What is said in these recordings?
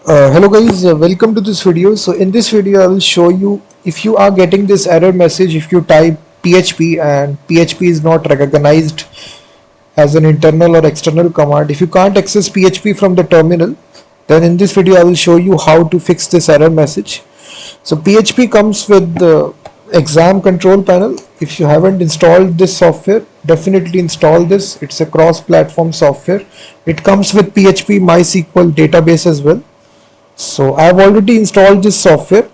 Hello guys, welcome to this video. So in this video I will show you if you are getting this error message if you type PHP and PHP is not recognized as an internal or external command. If you can't access PHP from the terminal, then in this video I will show you how to fix this error message. So PHP comes with the exam control panel. If you haven't installed this software, definitely install this. It's a cross-platform software. It comes with PHP MySQL database as well. So I've already installed this software,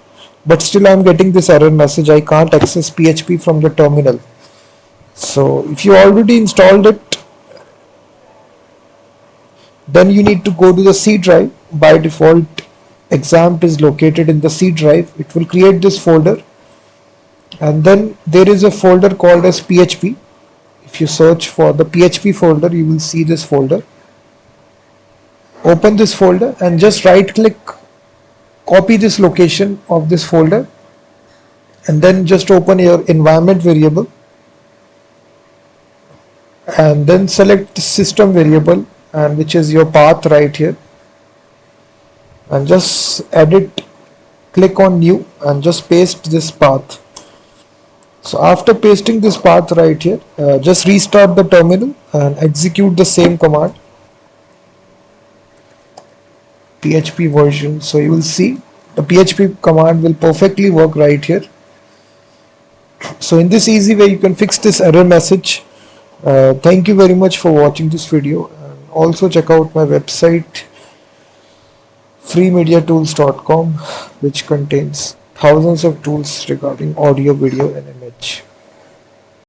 but still I'm getting this error message. I can't access PHP from the terminal. So if you already installed it, then you need to go to the C drive. By default, examp is located in the C drive. It will create this folder, and then there is a folder called as PHP. If you search for the PHP folder, you will see this folder. Open this folder and just right click, copy this location of this folder, and then just open your environment variable and then select the system variable, and which is your path right here, and just edit, click on new and just paste this path. So after pasting this path right here, just restart the terminal and execute the same command, PHP version. So you will see the PHP command will perfectly work right here. So in this easy way you can fix this error message. Thank you very much for watching this video, and also check out my website freemediatools.com, which contains thousands of tools regarding audio, video and image.